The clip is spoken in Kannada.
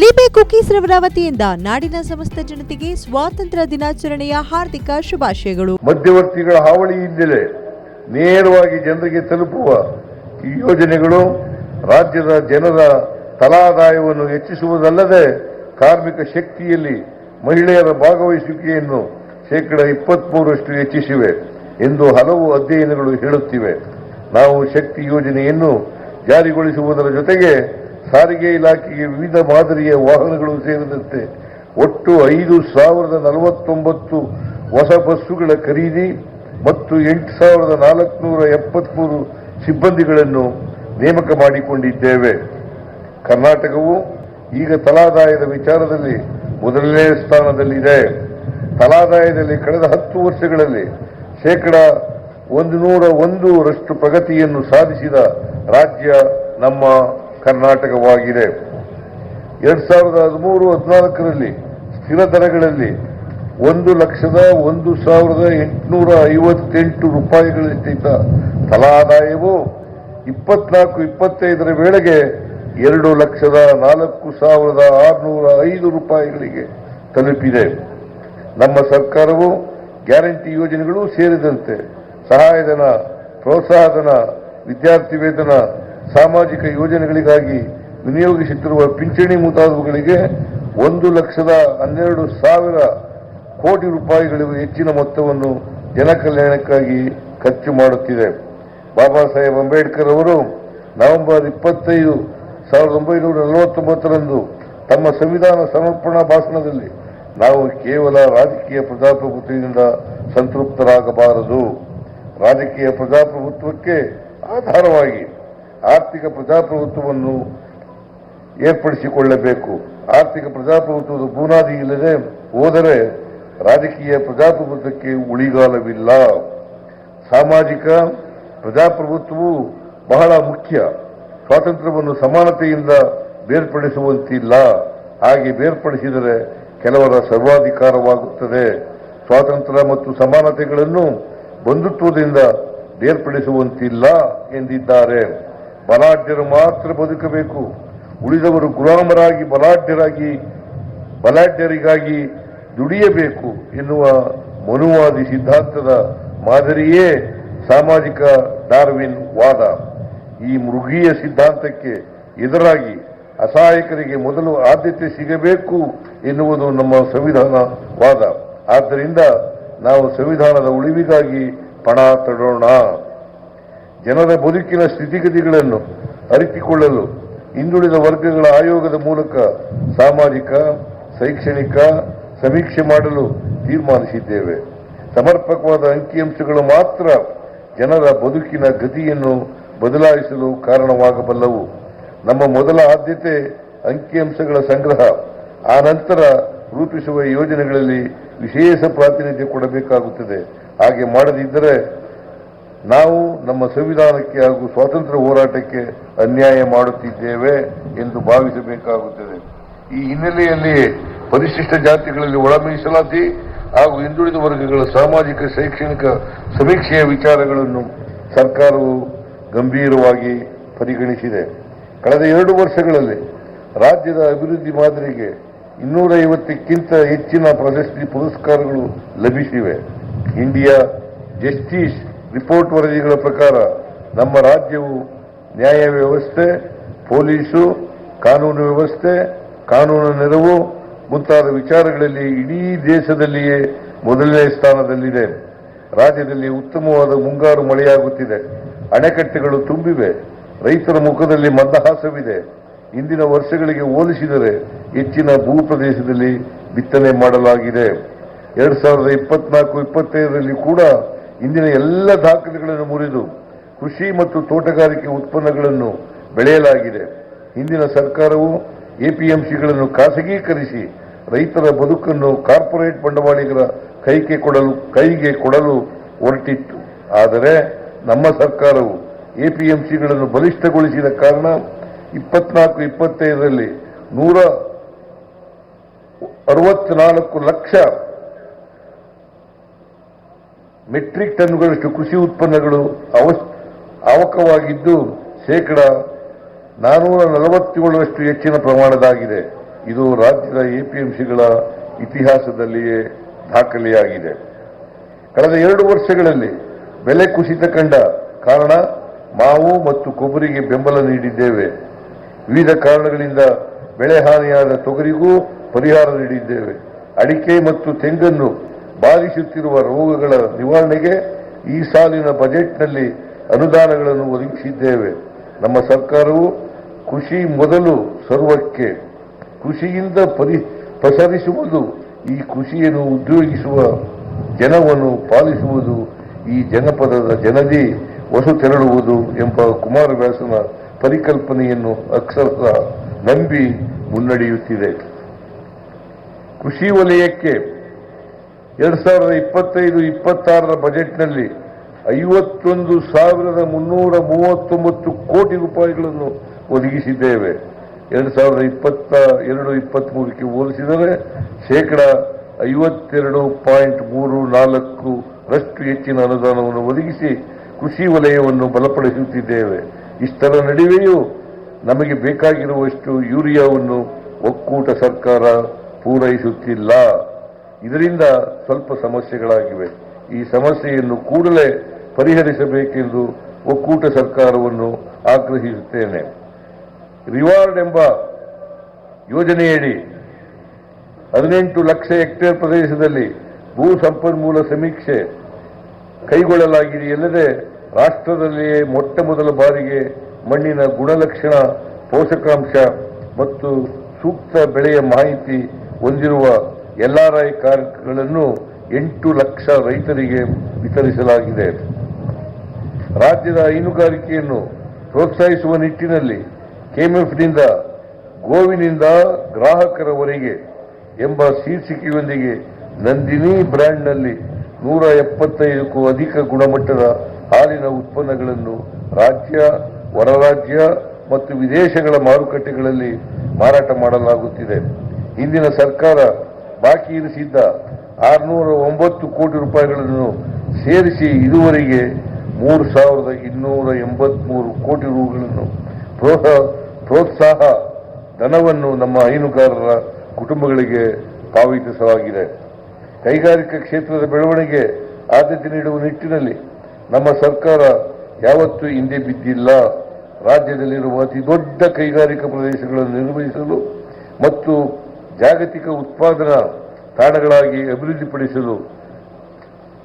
ಲಿಬೆ ಕುಕೀಸ್ ರವರ ವತಿಯಿಂದ ನಾಡಿನ ಸಮಸ್ತ ಜನತೆಗೆ ಸ್ವಾತಂತ್ರ್ಯ ದಿನಾಚರಣೆಯ ಹಾರ್ದಿಕ ಶುಭಾಶಯಗಳು. ಮಧ್ಯವರ್ತಿಗಳ ಹಾವಳಿಯಿಂದಲೇ ನೇರವಾಗಿ ಜನರಿಗೆ ತಲುಪುವ ಈ ಯೋಜನೆಗಳು ರಾಜ್ಯದ ಜನರ ತಲಾದಾಯವನ್ನು ಹೆಚ್ಚಿಸುವುದಲ್ಲದೆ ಕಾರ್ಮಿಕ ಶಕ್ತಿಯಲ್ಲಿ ಮಹಿಳೆಯರ ಭಾಗವಹಿಸುವಿಕೆಯನ್ನು 23% ಹೆಚ್ಚಿಸಿವೆ ಎಂದು ಹಲವು ಅಧ್ಯಯನಗಳು ಹೇಳುತ್ತಿವೆ. ನಾವು ಶಕ್ತಿ ಯೋಜನೆಯನ್ನು ಜಾರಿಗೊಳಿಸುವುದರ ಜೊತೆಗೆ ಸಾರಿಗೆ ಇಲಾಖೆಗೆ ವಿವಿಧ ಮಾದರಿಯ ವಾಹನಗಳು ಸೇರಿದಂತೆ ಒಟ್ಟು 5,049 ಹೊಸ ಬಸ್ಸುಗಳ ಖರೀದಿ ಮತ್ತು 8,473 ಸಿಬ್ಬಂದಿಗಳನ್ನು ನೇಮಕ ಮಾಡಿಕೊಂಡಿದ್ದೇವೆ. ಕರ್ನಾಟಕವು ಈಗ ತಲಾದಾಯದ ವಿಚಾರದಲ್ಲಿ ಮೊದಲನೇ ಸ್ಥಾನದಲ್ಲಿದೆ. ತಲಾದಾಯದಲ್ಲಿ ಕಳೆದ 10 ವರ್ಷಗಳಲ್ಲಿ 101% ಪ್ರಗತಿಯನ್ನು ಸಾಧಿಸಿದ ರಾಜ್ಯ ನಮ್ಮ ಕರ್ನಾಟಕವಾಗಿದೆ. 2013-14ರಲ್ಲಿ ಸ್ಥಿರ ದರಗಳಲ್ಲಿ 1,01,858 ರೂಪಾಯಿಗಳಷ್ಟಿದ್ದ ತಲಾದಾಯವು 24-25ರ ವೇಳೆಗೆ 2,04,605 ರೂಪಾಯಿಗಳಿಗೆ ತಲುಪಿದೆ. ನಮ್ಮ ಸರ್ಕಾರವು ಗ್ಯಾರಂಟಿ ಯೋಜನೆಗಳು ಸೇರಿದಂತೆ ಸಹಾಯಧನ, ಪ್ರೋತ್ಸಾಹಧನ, ವಿದ್ಯಾರ್ಥಿ ವೇತನ, ಸಾಮಾಜಿಕ ಯೋಜನೆಗಳಿಗಾಗಿ ವಿನಿಯೋಗಿಸುತ್ತಿರುವ ಪಿಂಚಣಿ ಮುಂತಾದವುಗಳಿಗೆ 1,12,000 ಕೋಟಿ ರೂಪಾಯಿಗಳಿಗೂ ಹೆಚ್ಚಿನ ಮೊತ್ತವನ್ನು ಜನಕಲ್ಯಾಣಕ್ಕಾಗಿ ಖರ್ಚು ಮಾಡುತ್ತಿದೆ. ಬಾಬಾ ಸಾಹೇಬ್ ಅಂಬೇಡ್ಕರ್ ಅವರು ನವೆಂಬರ್ 25, 1949ರಂದು ತಮ್ಮ ಸಂವಿಧಾನ ಸಮರ್ಪಣಾ ಭಾಷಣದಲ್ಲಿ ನಾವು ಕೇವಲ ರಾಜಕೀಯ ಪ್ರಜಾಪ್ರಭುತ್ವದಿಂದ ಸಂತೃಪ್ತರಾಗಬಾರದು, ರಾಜಕೀಯ ಪ್ರಜಾಪ್ರಭುತ್ವಕ್ಕೆ ಆಧಾರವಾಗಿ ಆರ್ಥಿಕ ಪ್ರಜಾಪ್ರಭುತ್ವವನ್ನು ಏರ್ಪಡಿಸಿಕೊಳ್ಳಬೇಕು. ಆರ್ಥಿಕ ಪ್ರಜಾಪ್ರಭುತ್ವದ ಬುನಾದಿ ಇಲ್ಲದೆ ಹೋದರೆ ರಾಜಕೀಯ ಪ್ರಜಾಪ್ರಭುತ್ವಕ್ಕೆ ಉಳಿಗಾಲವಿಲ್ಲ. ಸಾಮಾಜಿಕ ಪ್ರಜಾಪ್ರಭುತ್ವವು ಬಹಳ ಮುಖ್ಯ. ಸ್ವಾತಂತ್ರ್ಯವನ್ನು ಸಮಾನತೆಯಿಂದ ಬೇರ್ಪಡಿಸುವಂತಿಲ್ಲ. ಹಾಗೆ ಬೇರ್ಪಡಿಸಿದರೆ ಕೆಲವರ ಸರ್ವಾಧಿಕಾರವಾಗುತ್ತದೆ. ಸ್ವಾತಂತ್ರ್ಯ ಮತ್ತು ಸಮಾನತೆಗಳನ್ನು ಬಂಧುತ್ವದಿಂದ ಬೇರ್ಪಡಿಸುವಂತಿಲ್ಲ ಎಂದಿದ್ದಾರೆ. ಬಲಾಢ್ಯರು ಮಾತ್ರ ಬದುಕಬೇಕು, ಉಳಿದವರು ಗುಲಾಮರಾಗಿ ಬಲಾಢ್ಯರಿಗಾಗಿ ದುಡಿಯಬೇಕು ಎನ್ನುವ ಮನುವಾದಿ ಸಿದ್ಧಾಂತದ ಮಾದರಿಯೇ ಸಾಮಾಜಿಕ ಡಾರ್ವಿನ್ ವಾದ. ಈ ಮೃಗೀಯ ಸಿದ್ಧಾಂತಕ್ಕೆ ಎದುರಾಗಿ ಅಸಹಾಯಕರಿಗೆ ಮೊದಲು ಆದ್ಯತೆ ಸಿಗಬೇಕು ಎನ್ನುವುದು ನಮ್ಮ ಸಂವಿಧಾನ ವಾದ. ಆದ್ದರಿಂದ ನಾವು ಸಂವಿಧಾನದ ಉಳಿವಿಗಾಗಿ ಪಣ ತೊಡೋಣ. ಜನರ ಬದುಕಿನ ಸ್ಥಿತಿಗತಿಗಳನ್ನು ಅರಿತುಕೊಳ್ಳಲು ಹಿಂದುಳಿದ ವರ್ಗಗಳ ಆಯೋಗದ ಮೂಲಕ ಸಾಮಾಜಿಕ, ಶೈಕ್ಷಣಿಕ ಸಮೀಕ್ಷೆ ಮಾಡಲು ತೀರ್ಮಾನಿಸಿದ್ದೇವೆ. ಸಮರ್ಪಕವಾದ ಅಂಕಿಅಂಶಗಳು ಮಾತ್ರ ಜನರ ಬದುಕಿನ ಗತಿಯನ್ನು ಬದಲಾಯಿಸಲು ಕಾರಣವಾಗಬಲ್ಲವು. ನಮ್ಮ ಮೊದಲ ಆದ್ಯತೆ ಅಂಕಿಅಂಶಗಳ ಸಂಗ್ರಹ. ಆ ನಂತರ ರೂಪಿಸುವ ಯೋಜನೆಗಳಲ್ಲಿ ವಿಶೇಷ ಪ್ರಾತಿನಿಧ್ಯ ಕೊಡಬೇಕಾಗುತ್ತದೆ. ಹಾಗೆ ಮಾಡದಿದ್ದರೆ ನಾವು ನಮ್ಮ ಸಂವಿಧಾನಕ್ಕೆ ಹಾಗೂ ಸ್ವಾತಂತ್ರ್ಯ ಹೋರಾಟಕ್ಕೆ ಅನ್ಯಾಯ ಮಾಡುತ್ತಿದ್ದೇವೆ ಎಂದು ಭಾವಿಸಬೇಕಾಗುತ್ತದೆ. ಈ ಹಿನ್ನೆಲೆಯಲ್ಲಿ ಪರಿಶಿಷ್ಟ ಜಾತಿಗಳಲ್ಲಿ ಒಳ ಮೀಸಲಾತಿ ಹಾಗೂ ಹಿಂದುಳಿದ ವರ್ಗಗಳ ಸಾಮಾಜಿಕ, ಶೈಕ್ಷಣಿಕ ಸಮೀಕ್ಷೆಯ ವಿಚಾರಗಳನ್ನು ಸರ್ಕಾರವು ಗಂಭೀರವಾಗಿ ಪರಿಗಣಿಸಿದೆ. ಕಳೆದ 2 ವರ್ಷಗಳಲ್ಲಿ ರಾಜ್ಯದ ಅಭಿವೃದ್ಧಿ ಮಾದರಿಗೆ 250ಕ್ಕಿಂತ ಹೆಚ್ಚಿನ ಪ್ರಶಸ್ತಿ ಪುರಸ್ಕಾರಗಳು ಲಭಿಸಿವೆ. ಇಂಡಿಯಾ ಜಸ್ಟಿಸ್ ರಿಪೋರ್ಟ್ ವರದಿಗಳ ಪ್ರಕಾರ ನಮ್ಮ ರಾಜ್ಯವು ನ್ಯಾಯ ವ್ಯವಸ್ಥೆ, ಪೊಲೀಸು, ಕಾನೂನು ವ್ಯವಸ್ಥೆ, ಕಾನೂನು ನೆರವು ಮುಂತಾದ ವಿಚಾರಗಳಲ್ಲಿ ಇಡೀ ದೇಶದಲ್ಲಿಯೇ ಮೊದಲನೇ ಸ್ಥಾನದಲ್ಲಿದೆ. ರಾಜ್ಯದಲ್ಲಿ ಉತ್ತಮವಾದ ಮುಂಗಾರು ಮಳೆಯಾಗುತ್ತಿದೆ. ಅಣೆಕಟ್ಟೆಗಳು ತುಂಬಿವೆ. ರೈತರ ಮುಖದಲ್ಲಿ ಮಂದಹಾಸವಿದೆ. ಇಂದಿನ ವರ್ಷಗಳಿಗೆ ಹೋಲಿಸಿದರೆ ಹೆಚ್ಚಿನ ಭೂ ಪ್ರದೇಶದಲ್ಲಿ ಬಿತ್ತನೆ ಮಾಡಲಾಗಿದೆ. 2024-25ರಲ್ಲಿ ಕೂಡ ಇಂದಿನ ಎಲ್ಲ ದಾಖಲೆಗಳನ್ನು ಮುರಿದು ಕೃಷಿ ಮತ್ತು ತೋಟಗಾರಿಕೆ ಉತ್ಪನ್ನಗಳನ್ನು ಬೆಳೆಯಲಾಗಿದೆ. ಹಿಂದಿನ ಸರ್ಕಾರವು ಎಪಿಎಂಸಿಗಳನ್ನು ಖಾಸಗೀಕರಿಸಿ ರೈತರ ಬದುಕನ್ನು ಕಾರ್ಪೊರೇಟ್ ಬಂಡವಾಳಿಗರ ಕೈಗೆ ಕೊಡಲು ಹೊರಟಿತ್ತು. ಆದರೆ ನಮ್ಮ ಸರ್ಕಾರವು ಎಪಿಎಂಸಿಗಳನ್ನು ಬಲಿಷ್ಠಗೊಳಿಸಿದ ಕಾರಣ 24-25ರಲ್ಲಿ 164 ಲಕ್ಷ ಮೆಟ್ರಿಕ್ ಟನ್ಗಳಷ್ಟು ಕೃಷಿ ಉತ್ಪನ್ನಗಳು ಅವಕವಾಗಿದ್ದು 447ರಷ್ಟು ಹೆಚ್ಚಿನ ಪ್ರಮಾಣದಾಗಿದೆ. ಇದು ರಾಜ್ಯದ ಎಪಿಎಂಸಿಗಳ ಇತಿಹಾಸದಲ್ಲಿಯೇ ದಾಖಲೆಯಾಗಿದೆ. ಕಳೆದ 2 ವರ್ಷಗಳಲ್ಲಿ ಬೆಲೆ ಕುಸಿತ ಕಂಡ ಕಾರಣ ಮಾವು ಮತ್ತು ಕೊಬ್ಬರಿಗೆ ಬೆಂಬಲ ನೀಡಿದ್ದೇವೆ. ವಿವಿಧ ಕಾರಣಗಳಿಂದ ಬೆಳೆ ಹಾನಿಯಾದ ತೊಗರಿಗೂ ಪರಿಹಾರ ನೀಡಿದ್ದೇವೆ. ಅಡಿಕೆ ಮತ್ತು ತೆಂಗನ್ನು ಬಾಧಿಸುತ್ತಿರುವ ರೋಗಗಳ ನಿವಾರಣೆಗೆ ಈ ಸಾಲಿನ ಬಜೆಟ್ನಲ್ಲಿ ಅನುದಾನಗಳನ್ನು ಒದಗಿಸಿದ್ದೇವೆ. ನಮ್ಮ ಸರ್ಕಾರವು ಕೃಷಿ ಮೊದಲು ಸರ್ವಕ್ಕೆ, ಕೃಷಿಯಿಂದ ಪಸರಿಸುವುದು, ಈ ಕೃಷಿಯನ್ನು ಉದ್ಯೋಗಿಸುವ ಜನವನ್ನು ಪಾಲಿಸುವುದು, ಈ ಜನಪದದ ಜನದಿ ಹೊಸ ತೆರಳುವುದು ಎಂಬ ಕುಮಾರವ್ಯಾಸನ ಪರಿಕಲ್ಪನೆಯನ್ನು ಅಕ್ಷರಶಃ ನಂಬಿ ಮುನ್ನಡೆಯುತ್ತಿದೆ. ಕೃಷಿ ವಲಯಕ್ಕೆ 2025-26 ಬಜೆಟ್ನಲ್ಲಿ 51,339 ಕೋಟಿ ರೂಪಾಯಿಗಳನ್ನು ಒದಗಿಸಿದ್ದೇವೆ. 2022-23ಕ್ಕೆ ಹೋಲಿಸಿದರೆ ಶೇಕಡಾ 52.34% ಹೆಚ್ಚಿನ ಅನುದಾನವನ್ನು ಒದಗಿಸಿ ಕೃಷಿ ವಲಯವನ್ನು ಬಲಪಡಿಸುತ್ತಿದ್ದೇವೆ. ಇಷ್ಟರ ನಡುವೆಯೂ ನಮಗೆ ಬೇಕಾಗಿರುವಷ್ಟು ಯೂರಿಯಾವನ್ನು ಒಕ್ಕೂಟ ಸರ್ಕಾರ ಪೂರೈಸುತ್ತಿಲ್ಲ. ಇದರಿಂದ ಸ್ವಲ್ಪ ಸಮಸ್ಯೆಗಳಾಗಿವೆ. ಈ ಸಮಸ್ಯೆಯನ್ನು ಕೂಡಲೇ ಪರಿಹರಿಸಬೇಕೆಂದು ಒಕ್ಕೂಟ ಸರ್ಕಾರವನ್ನು ಆಗ್ರಹಿಸುತ್ತೇನೆ. ರಿವಾರ್ಡ್ ಎಂಬ ಯೋಜನೆಯಡಿ 18 ಲಕ್ಷ ಹೆಕ್ಟೇರ್ ಪ್ರದೇಶದಲ್ಲಿ ಭೂ ಸಂಪನ್ಮೂಲ ಸಮೀಕ್ಷೆ ಕೈಗೊಳ್ಳಲಾಗಿದೆಯಲ್ಲದೆ ರಾಷ್ಟ್ರದಲ್ಲಿಯೇ ಮೊಟ್ಟ ಮೊದಲ ಬಾರಿಗೆ ಮಣ್ಣಿನ ಗುಣಲಕ್ಷಣ, ಪೋಷಕಾಂಶ ಮತ್ತು ಸೂಕ್ತ ಬೆಳೆಯ ಮಾಹಿತಿ ಹೊಂದಿರುವ LRI ಕಾರ್ಡ್ಗಳನ್ನು 8 ಲಕ್ಷ ರೈತರಿಗೆ ವಿತರಿಸಲಾಗಿದೆ. ರಾಜ್ಯದ ಹೈನುಗಾರಿಕೆಯನ್ನು ಪ್ರೋತ್ಸಾಹಿಸುವ ನಿಟ್ಟಿನಲ್ಲಿ ಕೆಎಂಎಫ್ನಿಂದ ಗೋವಿನಿಂದ ಗ್ರಾಹಕರವರೆಗೆ ಎಂಬ ಶೀರ್ಷಿಕೆಯೊಂದಿಗೆ ನಂದಿನಿ ಬ್ರ್ಯಾಂಡ್ನಲ್ಲಿ 175ಕ್ಕೂ ಅಧಿಕ ಗುಣಮಟ್ಟದ ಹಾಲಿನ ಉತ್ಪನ್ನಗಳನ್ನು ರಾಜ್ಯ, ಹೊರರಾಜ್ಯ ಮತ್ತು ವಿದೇಶಗಳ ಮಾರುಕಟ್ಟೆಗಳಲ್ಲಿ ಮಾರಾಟ ಮಾಡಲಾಗುತ್ತಿದೆ. ಹಿಂದಿನ ಸರ್ಕಾರ ಬಾಕಿ ಇರಿಸಿದ್ದ 609 ಕೋಟಿ ರೂಪಾಯಿಗಳನ್ನು ಸೇರಿಸಿ ಇದುವರೆಗೆ 3,283 ಕೋಟಿ ರೂಗಳನ್ನು ಪ್ರೋತ್ಸಾಹ ಧನವನ್ನು ನಮ್ಮ ಹೈನುಗಾರರ ಕುಟುಂಬಗಳಿಗೆ ಪಾವತಿಸಲಾಗಿದೆ. ಕೈಗಾರಿಕಾ ಕ್ಷೇತ್ರದ ಬೆಳವಣಿಗೆ ಆದ್ಯತೆ ನೀಡುವ ನಿಟ್ಟಿನಲ್ಲಿ ನಮ್ಮ ಸರ್ಕಾರ ಯಾವತ್ತೂ ಹಿಂದೆ ಬಿದ್ದಿಲ್ಲ. ರಾಜ್ಯದಲ್ಲಿರುವ ಅತಿ ದೊಡ್ಡ ಕೈಗಾರಿಕಾ ಪ್ರದೇಶಗಳನ್ನು ನಿರ್ವಹಿಸಲು ಮತ್ತು ಜಾಗತಿಕ ಉತ್ಪಾದನಾ ತಾಣಗಳಾಗಿ ಅಭಿವೃದ್ಧಿಪಡಿಸಲು